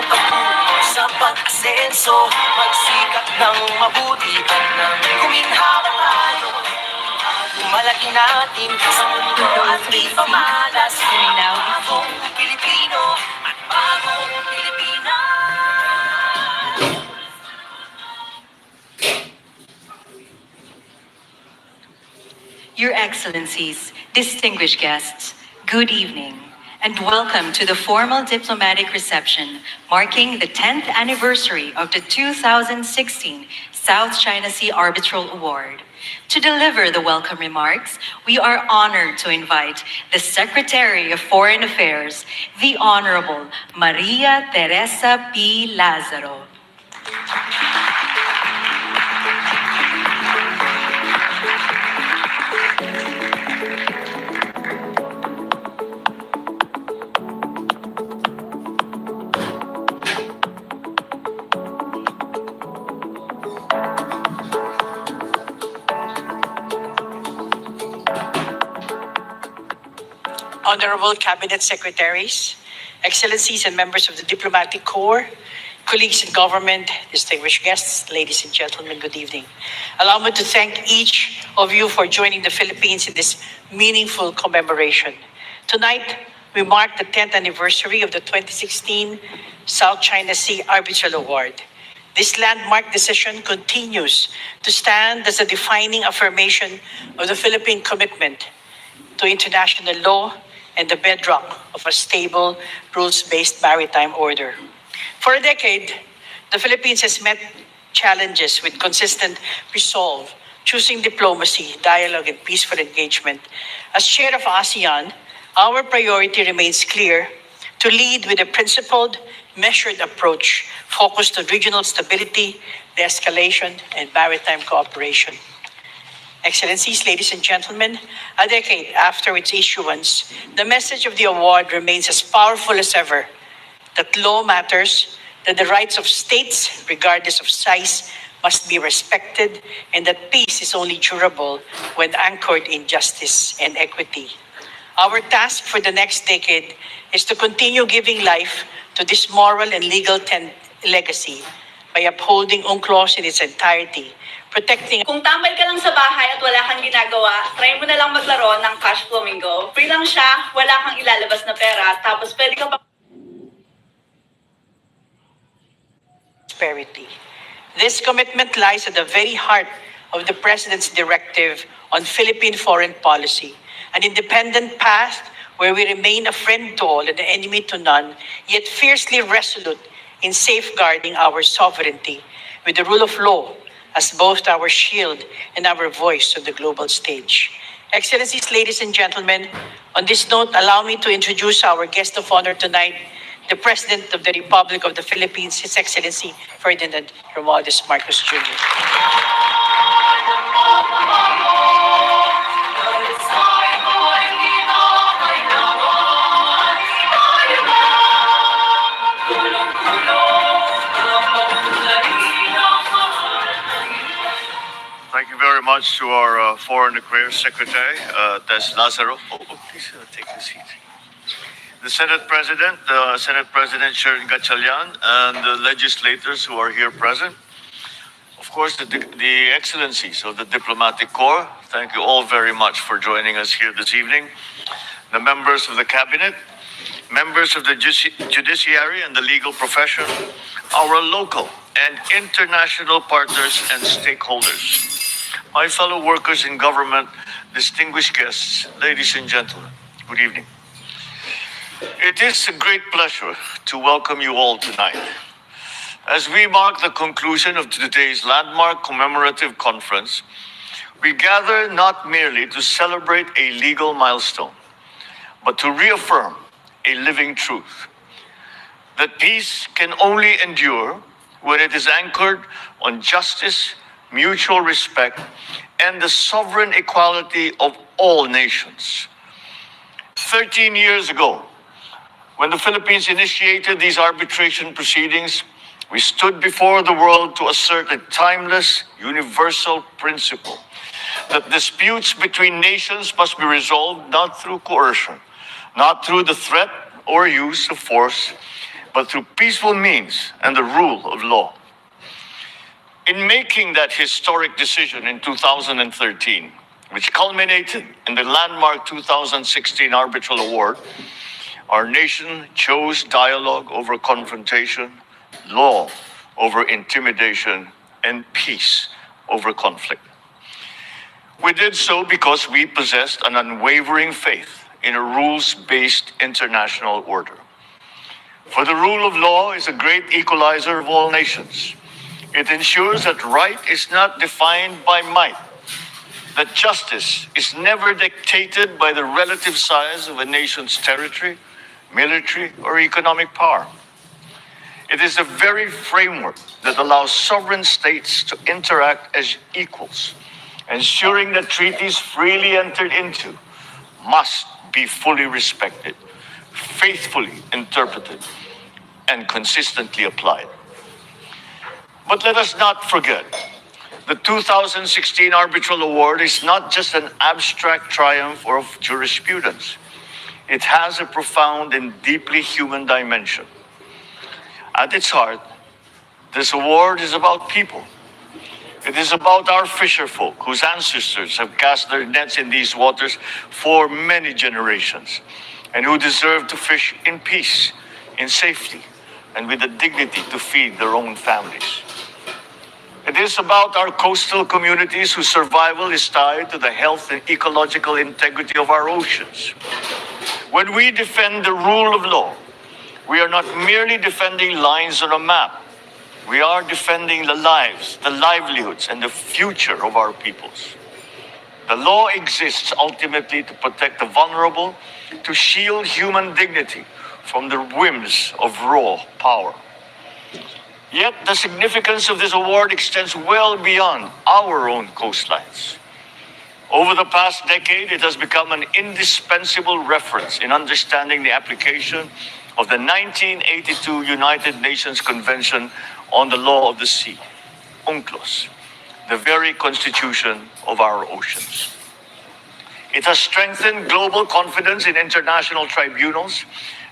patuloy sa pag-asenso, magsikap ng mabuti at nang kuminhawa tayo. Malaki natin sa mundo at di pamalas, bagong Pilipino at bagong Pilipinas. Your Excellencies, distinguished guests, good evening, and welcome to the formal diplomatic reception marking the 10th anniversary of the 2016 South China Sea Arbitral Award. To deliver the welcome remarks, we are honored to invite the Secretary of Foreign Affairs, the Honorable Maria Teresa P. Lazaro. Honorable Cabinet Secretaries, Excellencies and members of the Diplomatic Corps, colleagues in government, distinguished guests, ladies and gentlemen, good evening. Allow me to thank each of you for joining the Philippines in this meaningful commemoration. Tonight, we mark the 10th anniversary of the 2016 South China Sea Arbitral Award. This landmark decision continues to stand as a defining affirmation of the Philippine commitment to international law and the bedrock of a stable, rules-based maritime order. For a decade, the Philippines has met challenges with consistent resolve, choosing diplomacy, dialogue, and peaceful engagement. As chair of ASEAN, our priority remains clear: to lead with a principled, measured approach focused on regional stability, de-escalation, and maritime cooperation. Excellencies, ladies and gentlemen, a decade after its issuance, the message of the award remains as powerful as ever: that law matters, that the rights of states, regardless of size, must be respected, and that peace is only durable when anchored in justice and equity. Our task for the next decade is to continue giving life to this moral and legal legacy by upholding UNCLOS in its entirety, protecting. Kung tambay ka lang sa bahay at wala kang ginagawa, try mo na lang maglaro ng Cash Flamingo. Free lang siya, wala kang ilalabas na pera, tapos pwede ka pa prosperity. This commitment lies at the very heart of the President's directive on Philippine foreign policy, an independent path where we remain a friend to all and an enemy to none, yet fiercely resolute in safeguarding our sovereignty, with the rule of law as both our shield and our voice on the global stage. Excellencies, ladies and gentlemen, on this note, allow me to introduce our guest of honor tonight, the President of the Republic of the Philippines, His Excellency Ferdinand Romualdez Marcos Jr. Thank you very much to our Foreign Affairs Secretary, Tess Lazaro. Please take a seat. The Senate President Sharon Gatchalian, and the legislators who are here present. Of course, the excellencies of the Diplomatic Corps, thank you all very much for joining us here this evening. The members of the Cabinet, members of the judiciary and the legal profession, our local and international partners and stakeholders, my fellow workers in government, distinguished guests, ladies and gentlemen, good evening. It is a great pleasure to welcome you all tonight. As we mark the conclusion of today's landmark commemorative conference, we gather not merely to celebrate a legal milestone, but to reaffirm a living truth: that peace can only endure when it is anchored on justice, mutual respect, and the sovereign equality of all nations. 13 years ago, when the Philippines initiated these arbitration proceedings, we stood before the world to assert a timeless, universal principle: that disputes between nations must be resolved not through coercion, not through the threat or use of force, but through peaceful means and the rule of law. In making that historic decision in 2013, which culminated in the landmark 2016 Arbitral Award, our nation chose dialogue over confrontation, law over intimidation, and peace over conflict. We did so because we possessed an unwavering faith in a rules-based international order. For the rule of law is a great equalizer of all nations. It ensures that right is not defined by might, that justice is never dictated by the relative size of a nation's territory, military, or economic power. It is the very framework that allows sovereign states to interact as equals, ensuring that treaties freely entered into must be fully respected, faithfully interpreted, and consistently applied. But let us not forget, the 2016 Arbitral Award is not just an abstract triumph of jurisprudence. It has a profound and deeply human dimension. At its heart, this award is about people. It is about our fisherfolk whose ancestors have cast their nets in these waters for many generations and who deserve to fish in peace, in safety, and with the dignity to feed their own families. It is about our coastal communities whose survival is tied to the health and ecological integrity of our oceans. When we defend the rule of law, we are not merely defending lines on a map. We are defending the lives, the livelihoods, and the future of our peoples. The law exists ultimately to protect the vulnerable, to shield human dignity from the whims of raw power. Yet the significance of this award extends well beyond our own coastlines. Over the past decade, it has become an indispensable reference in understanding the application of the 1982 United Nations Convention on the Law of the Sea, UNCLOS, the very constitution of our oceans. It has strengthened global confidence in international tribunals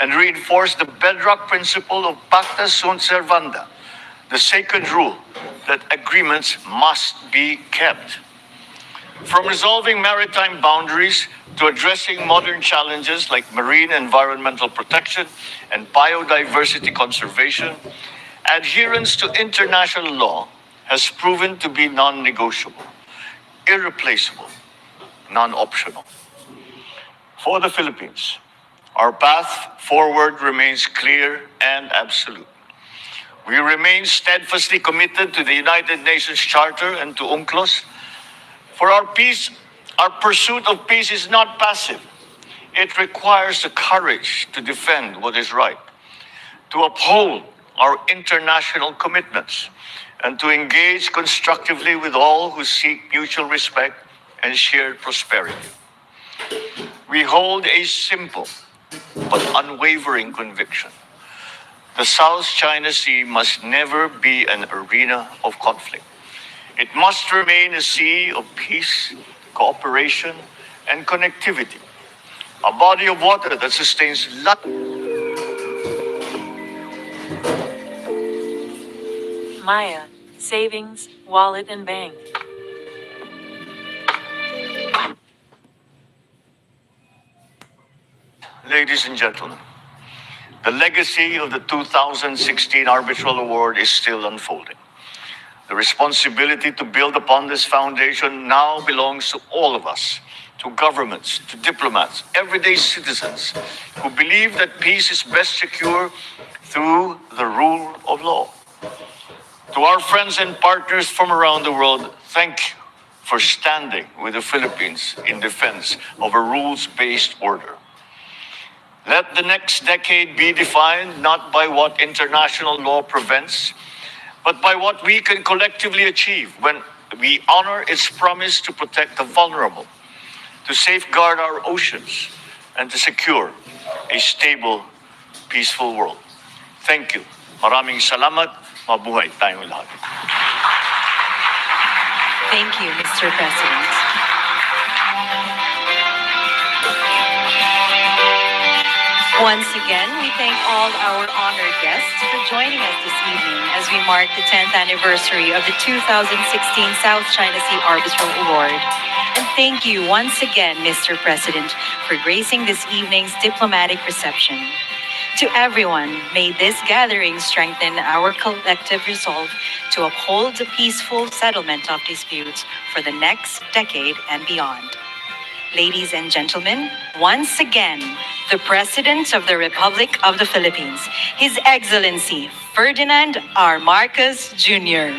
and reinforced the bedrock principle of pacta sunt servanda, the sacred rule that agreements must be kept. From resolving maritime boundaries to addressing modern challenges like marine environmental protection and biodiversity conservation, adherence to international law has proven to be non-negotiable, irreplaceable, non-optional. For the Philippines, our path forward remains clear and absolute. We remain steadfastly committed to the United Nations Charter and to UNCLOS. For our pursuit of peace is not passive. It requires the courage to defend what is right, to uphold our international commitments, and to engage constructively with all who seek mutual respect and shared prosperity. We hold a simple but unwavering conviction. The South China Sea must never be an arena of conflict. It must remain a sea of peace, cooperation, and connectivity, a body of water that sustains life. Maya, savings, wallet, and bank. Ladies and gentlemen, the legacy of the 2016 Arbitral Award is still unfolding. The responsibility to build upon this foundation now belongs to all of us, to governments, to diplomats, everyday citizens who believe that peace is best secured through the rule of law. To our friends and partners from around the world, thank you for standing with the Philippines in defense of a rules-based order. Let the next decade be defined not by what international law prevents, but by what we can collectively achieve when we honor its promise to protect the vulnerable, to safeguard our oceans, and to secure a stable, peaceful world. Thank you. Maraming salamat. Mabuhay tayong lahat. Thank you, Mr. President. Once again, we thank all our honored guests for joining us this evening as we mark the 10th anniversary of the 2016 South China Sea Arbitral Award. And thank you once again, Mr. President, for gracing this evening's diplomatic reception. To everyone, may this gathering strengthen our collective resolve to uphold the peaceful settlement of disputes for the next decade and beyond. Ladies and gentlemen, once again, the President of the Republic of the Philippines, His Excellency Ferdinand R. Marcos Jr.